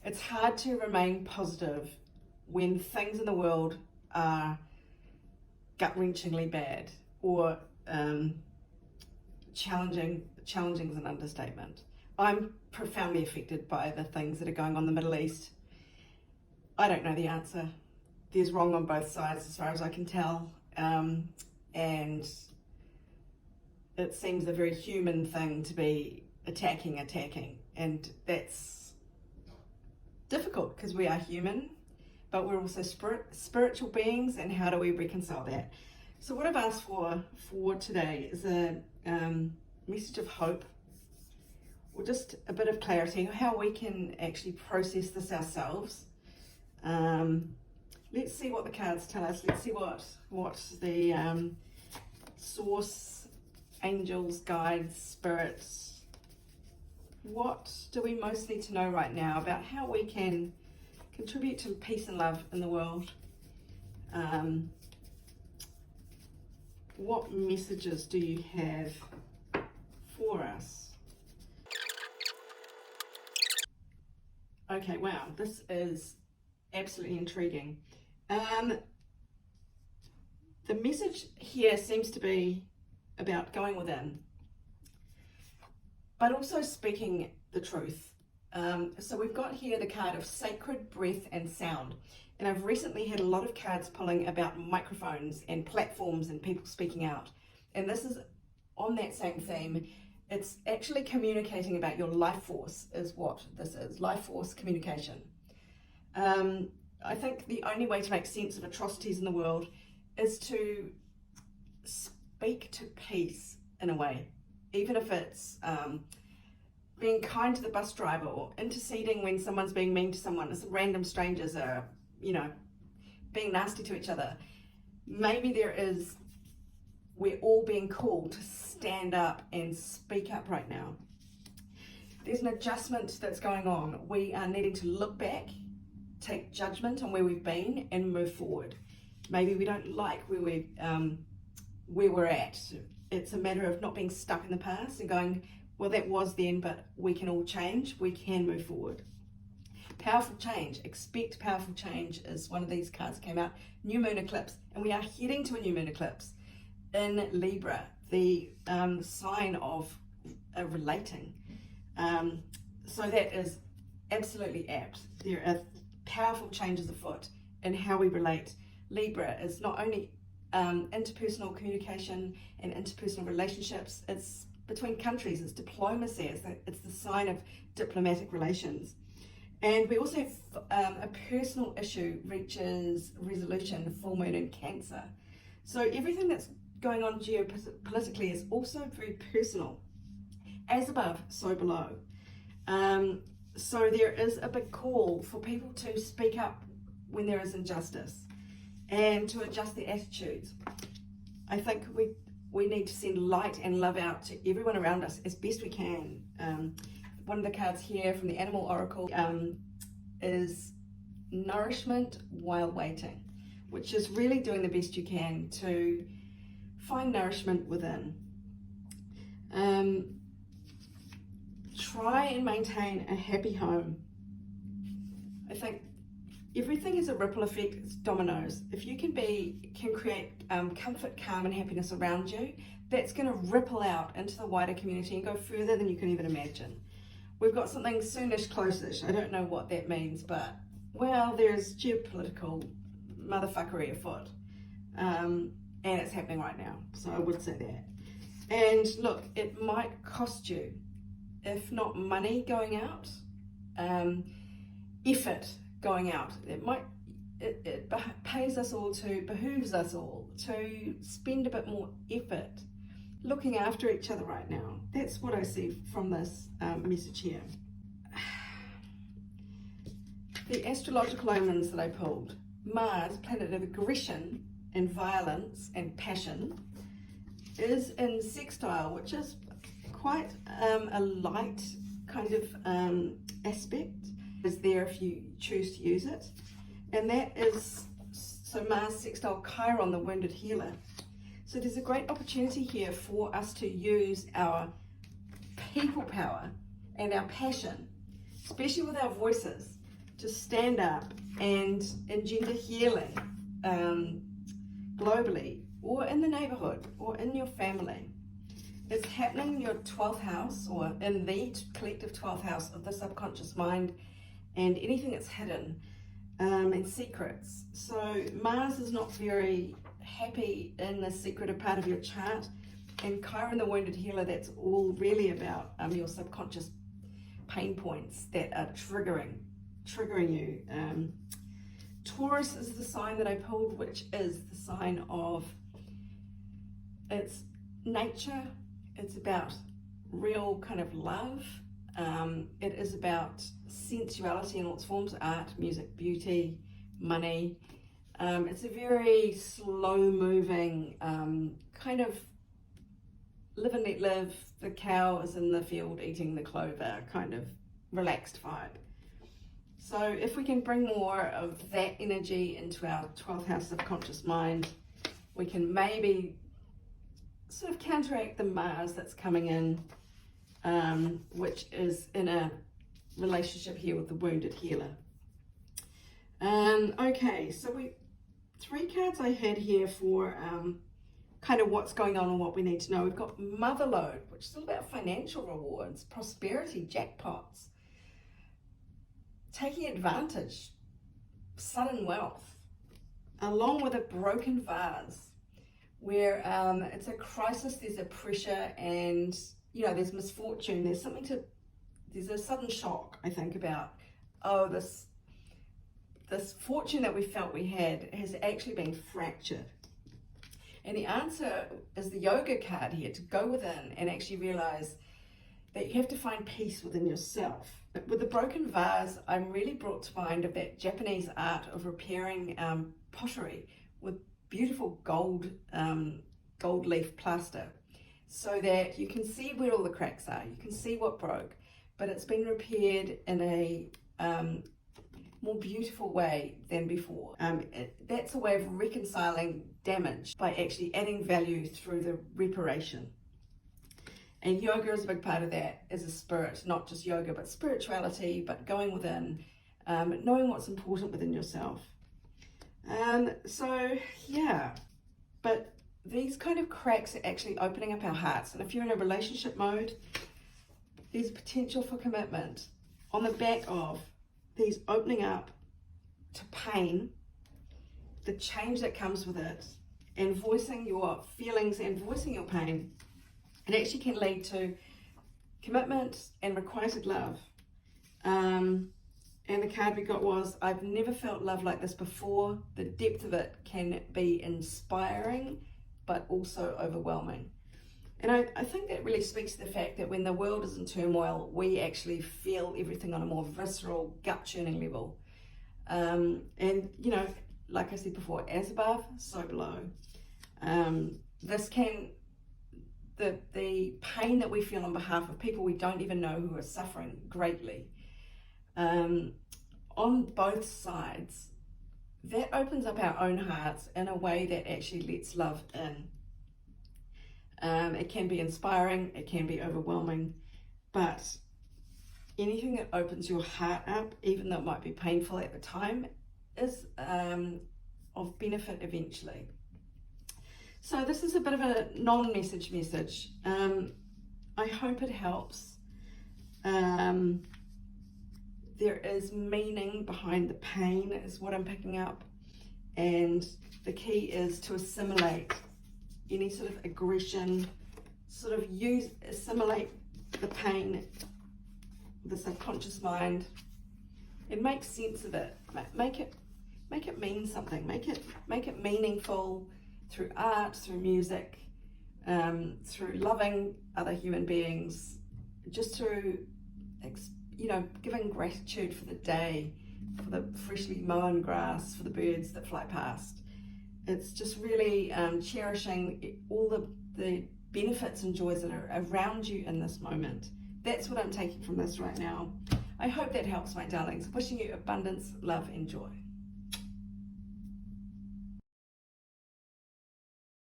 It's hard to remain positive when things in the world are gut-wrenchingly bad or challenging is an understatement. I'm profoundly affected by the things that are going on in the Middle East. I don't know the answer. There's wrong on both sides as far as I can tell. And it seems a very human thing to be attacking. And that's difficult because we are human, but we're also spiritual beings, and how do we reconcile that? So what I've asked for today is a message of hope, or just a bit of clarity, how we can actually process this ourselves. Let's see what the cards tell us. Let's see what the source, angels, guides, spirits, what do we most need to know right now about how we can contribute to peace and love in the world? What messages do you have for us? Okay, wow, this is absolutely intriguing. The message here seems to be about going within, but also speaking the truth. So we've got here the card of sacred breath and sound. And I've recently had a lot of cards pulling about microphones and platforms and people speaking out. And this is on that same theme. It's actually communicating about your life force is what this is, life force communication. I think the only way to make sense of atrocities in the world is to speak to peace in a way, even if it's being kind to the bus driver or interceding when someone's being mean to someone, as random strangers are, being nasty to each other. Maybe we're all being called to stand up and speak up right now. There's an adjustment that's going on. We are needing to look back, take judgment on where we've been, and move forward. Maybe we don't like where we're at. It's a matter of not being stuck in the past and going, well, that was then, but we can all change. We can move forward. Powerful change. Expect powerful change is one of these cards that came out. New moon eclipse. And we are heading to a new moon eclipse in Libra, the sign of relating. So that is absolutely apt. There are powerful changes afoot in how we relate. Libra is not only interpersonal communication and interpersonal relationships, it's between countries, it's diplomacy, it's the sign of diplomatic relations. And we also have a personal issue reaches resolution, full moon in Cancer. So everything that's going on geopolitically is also very personal. As above, so below. So there is a big call for people to speak up when there is injustice and to adjust their attitudes. I think we need to send light and love out to everyone around us as best we can. One of the cards here from the Animal Oracle is nourishment while waiting, which is really doing the best you can to find nourishment within. Try and maintain a happy home. I think everything is a ripple effect, it's dominoes. If you can create comfort, calm and happiness around you, that's going to ripple out into the wider community and go further than you can even imagine. We've got something soonish, close-ish. I don't know what that means, but, well, there's geopolitical motherfuckery afoot. And it's happening right now, so I would say that. And look, it might cost you, if not money going out, effort going out. It behooves us all to spend a bit more effort looking after each other right now. That's what I see from this message here. The astrological omens that I pulled. Mars, planet of aggression and violence and passion, is in sextile, which is quite a light kind of aspect. Is there if you choose to use it. And that is, so Mars sextile Chiron, the wounded healer. So there's a great opportunity here for us to use our people power and our passion, especially with our voices, to stand up and engender healing globally, or in the neighborhood, or in your family. It's happening in your 12th house, or in the collective 12th house of the subconscious mind, and anything that's hidden and secrets. So Mars is not very happy in the secretive part of your chart, and Chiron the Wounded Healer, that's all really about your subconscious pain points that are triggering you. Taurus is the sign that I pulled, which is the sign of, it's nature, it's about real kind of love. It is about sensuality in all its forms: art, music, beauty, money. It's a very slow moving kind of live and let live, the cow is in the field eating the clover kind of relaxed vibe. So if we can bring more of that energy into our 12th house subconscious mind, we can maybe sort of counteract the Mars that's coming in, which is in a relationship here with the Wounded Healer. Okay, so three cards I had here for kind of what's going on and what we need to know. We've got Motherlode, which is all about financial rewards, prosperity, jackpots, taking advantage, sudden wealth, along with a broken vase, where it's a crisis, there's a pressure, and there's misfortune, there's a sudden shock, I think, about, this fortune that we felt we had has actually been fractured. And the answer is the Yoga card here, to go within and actually realize that you have to find peace within yourself. With the broken vase, I'm really brought to mind of that Japanese art of repairing pottery with beautiful gold leaf plaster, so that you can see where all the cracks are, you can see what broke, but it's been repaired in a more beautiful way than before. That's a way of reconciling damage by actually adding value through the reparation. And yoga is a big part of that as a spirit, not just yoga, but spirituality, but going within, knowing what's important within yourself. So yeah, but these kind of cracks are actually opening up our hearts. And if you're in a relationship mode, there's potential for commitment on the back of these opening up to pain, the change that comes with it, and voicing your feelings and voicing your pain. It actually can lead to commitment and requited love. And the card we got was, I've never felt love like this before. The depth of it can be inspiring, but also overwhelming. And I think that really speaks to the fact that when the world is in turmoil, we actually feel everything on a more visceral, gut-churning level. And, like I said before, as above, so below. The pain that we feel on behalf of people we don't even know who are suffering greatly, on both sides, that opens up our own hearts in a way that actually lets love in. It can be inspiring, it can be overwhelming, but anything that opens your heart up, even though it might be painful at the time, is of benefit eventually. So this is a bit of a non-message message. I hope it helps. There is meaning behind the pain, is what I'm picking up. And the key is to assimilate any sort of aggression, assimilate the pain, the subconscious mind, and make sense of it. Make it mean something. Make it meaningful through art, through music, through loving other human beings, just through giving gratitude for the day, for the freshly mown grass, for the birds that fly past. It's just really cherishing all the benefits and joys that are around you in this moment. That's what I'm taking from this right now. I hope that helps, my darlings. Wishing you abundance, love, and joy.